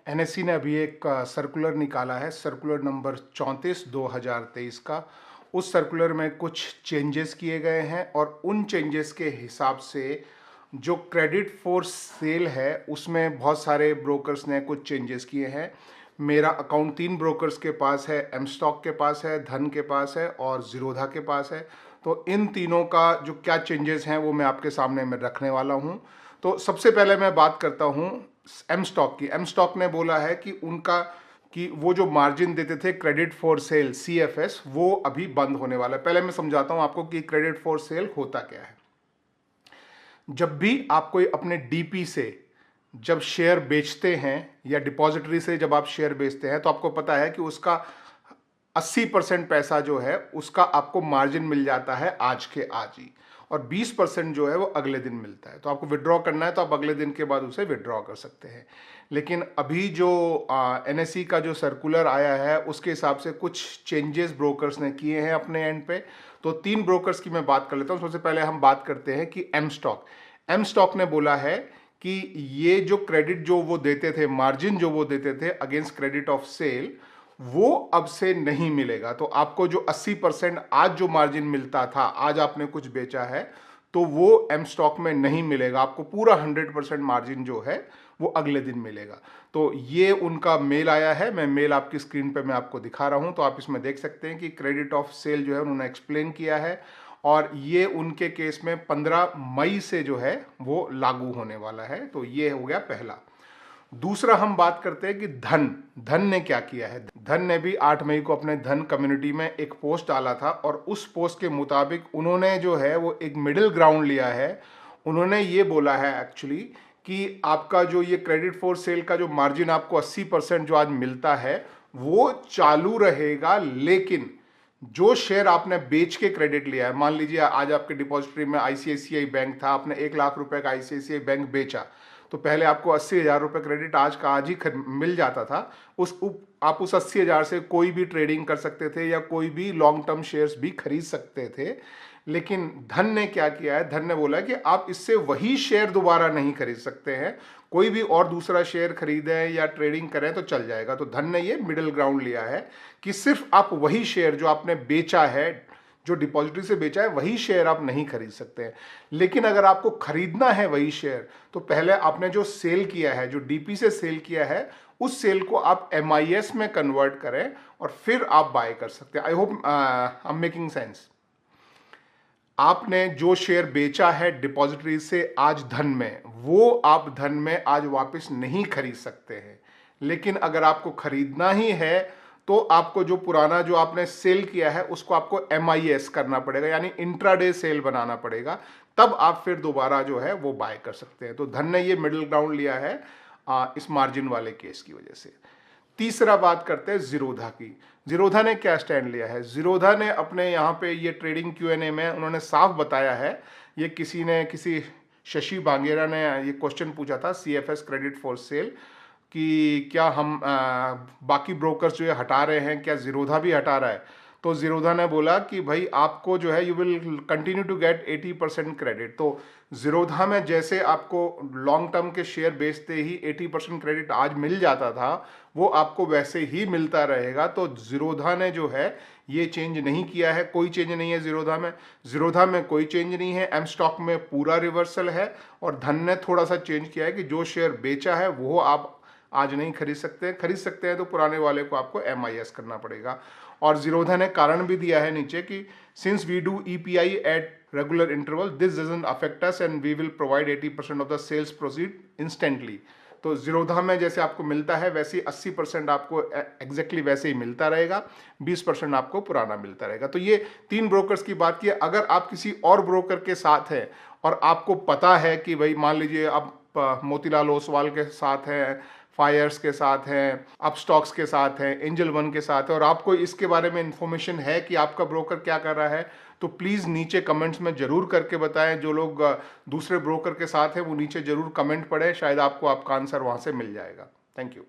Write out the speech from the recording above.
NSC ने अभी एक सर्कुलर निकाला है, सर्कुलर नंबर 34 2023 का। उस सर्कुलर में कुछ चेंजेस किए गए हैं और उन चेंजेस के हिसाब से जो क्रेडिट फॉर सेल है उसमें बहुत सारे ब्रोकर्स ने कुछ चेंजेस किए हैं। मेरा अकाउंट 3 ब्रोकर्स के पास है, एम स्टॉक के पास है, धन के पास है और जीरोधा के पास है। तो इन तीनों का जो क्या चेंजेस हैं वो मैं आपके सामने में रखने वाला हूं। तो सबसे पहले मैं बात करता हूं एम स्टॉक की। एम स्टॉक ने बोला है कि उनका कि वो जो मार्जिन देते थे क्रेडिट फॉर सेल CFS वो अभी बंद होने वाला है। पहले मैं समझाता हूं आपको कि क्रेडिट फॉर सेल होता क्या है। जब भी आप कोई अपने डीपी से जब शेयर बेचते हैं या डिपॉजिटरी से जब आप शेयर बेचते हैं तो आपको पता है कि उसका 80% पैसा जो है उसका आपको मार्जिन मिल जाता है आज के आज ही, और 20% जो है वो अगले दिन मिलता है। तो आपको विड्रॉ करना है तो आप अगले दिन के बाद उसे विड्रॉ कर सकते हैं। लेकिन अभी जो NSE का जो सर्कुलर आया है उसके हिसाब से कुछ चेंजेस ब्रोकर्स ने किए हैं अपने एंड पे। तो 3 ब्रोकर्स की मैं बात कर लेता हूँ। सबसे पहले हम बात करते हैं कि एम स्टॉक ने बोला है कि ये जो क्रेडिट जो वो देते थे, मार्जिन जो वो देते थे अगेंस्ट क्रेडिट ऑफ सेल, वो अब से नहीं मिलेगा। तो आपको जो 80% आज जो मार्जिन मिलता था, आज आपने कुछ बेचा है तो वो एम स्टॉक में नहीं मिलेगा। आपको पूरा 100% मार्जिन जो है वो अगले दिन मिलेगा। तो ये उनका मेल आया है, मैं मेल आपकी स्क्रीन पे मैं आपको दिखा रहा हूं। तो आप इसमें देख सकते हैं कि क्रेडिट ऑफ सेल जो है उन्होंने एक्सप्लेन किया है और ये उनके केस में 15 मई से जो है वो लागू होने वाला है। तो ये हो गया पहला। दूसरा हम बात करते हैं कि धन ने क्या किया है। धन ने भी 8 मई को अपने धन कम्युनिटी में एक पोस्ट डाला था और उस पोस्ट के मुताबिक उन्होंने जो है वो एक मिडिल ग्राउंड लिया है। उन्होंने ये बोला है एक्चुअली कि आपका जो ये क्रेडिट फॉर सेल का जो मार्जिन आपको 80% जो आज मिलता है वो चालू रहेगा, लेकिन जो शेयर आपने बेच के क्रेडिट लिया है, मान लीजिए आज आपके डिपॉजिटरी में ICICI बैंक था, आपने 1 लाख रुपए का ICICI बैंक बेचा तो पहले आपको 80,000 रुपये क्रेडिट आज का आज ही मिल जाता था। आप उस 80,000 से कोई भी ट्रेडिंग कर सकते थे या कोई भी लॉन्ग टर्म शेयर्स भी खरीद सकते थे। लेकिन धन ने क्या किया है, धन ने बोला कि आप इससे वही शेयर दोबारा नहीं खरीद सकते हैं, कोई भी और दूसरा शेयर खरीदें या ट्रेडिंग करें तो चल जाएगा। तो धन ने ये मिडिल ग्राउंड लिया है कि सिर्फ आप वही शेयर जो आपने बेचा है, जो डिपॉजिटरी से बेचा है, वही शेयर आप नहीं खरीद सकते हैं। लेकिन अगर आपको खरीदना है वही शेयर तो पहले आपने जो सेल किया है, जो डीपी से सेल किया है, उस सेल को आप MIS में कन्वर्ट करें और फिर आप बाय कर सकते हैं। I hope I am making sense. आपने जो शेयर बेचा है डिपॉजिटरी से आज धन में, वो आप धन में आज वापस नहीं खरीद सकते हैं। लेकिन अगर आपको खरीदना ही है तो आपको जो पुराना जो आपने सेल किया है उसको आपको MIS करना पड़ेगा, यानी इंट्राडे सेल बनाना पड़ेगा, तब आप फिर दोबारा जो है वो बाय कर सकते हैं। तो धन ने ये मिडिल ग्राउंड लिया है इस मार्जिन वाले केस की वजह से। तीसरा बात करते हैं जीरोधा की। जीरोधा ने क्या स्टैंड लिया है। जीरोधा ने अपने यहाँ पे ये ट्रेडिंग Q&A में उन्होंने साफ बताया है, ये किसी शशि बांगेरा ने ये क्वेश्चन पूछा था CFS क्रेडिट फॉर सेल कि क्या हम बाकी ब्रोकर्स जो है हटा रहे हैं, क्या जीरोधा भी हटा रहा है। तो जीरोधा ने बोला कि भाई आपको जो है you will continue to get 80% credit. तो जीरोधा में जैसे आपको लॉन्ग टर्म के शेयर बेचते ही 80% क्रेडिट आज मिल जाता था, वो आपको वैसे ही मिलता रहेगा। तो जीरोधा ने जो है ये चेंज नहीं किया है, कोई चेंज नहीं है जीरोधा में कोई चेंज नहीं है। एम स्टॉक में पूरा रिवर्सल है और धन ने थोड़ा सा चेंज किया है कि जो शेयर बेचा है वो आप आज नहीं खरीद सकते हैं तो पुराने वाले को आपको MIS करना पड़ेगा। और जीरोधा ने कारण भी दिया है नीचे कि since we do EPI at regular interval this doesn't affect us and we will provide 80% of the sales proceed instantly. तो जीरोधा में जैसे आपको मिलता है वैसे 80% आपको एग्जैक्टली वैसे ही मिलता रहेगा, 20% आपको पुराना मिलता रहेगा। तो ये 3 ब्रोकर्स की बात की। अगर आप किसी और ब्रोकर के साथ हैं और आपको पता है कि भाई मान लीजिए आप मोतीलाल ओसवाल के साथ हैं, फायर्स के साथ हैं, अपस्टॉक्स के साथ हैं, एंजल वन के साथ है, और आपको इसके बारे में इंफॉर्मेशन है कि आपका ब्रोकर क्या कर रहा है, तो प्लीज़ नीचे कमेंट्स में ज़रूर करके बताएं। जो लोग दूसरे ब्रोकर के साथ हैं वो नीचे ज़रूर कमेंट पढ़ें, शायद आपको आपका आंसर वहाँ से मिल जाएगा। Thank you.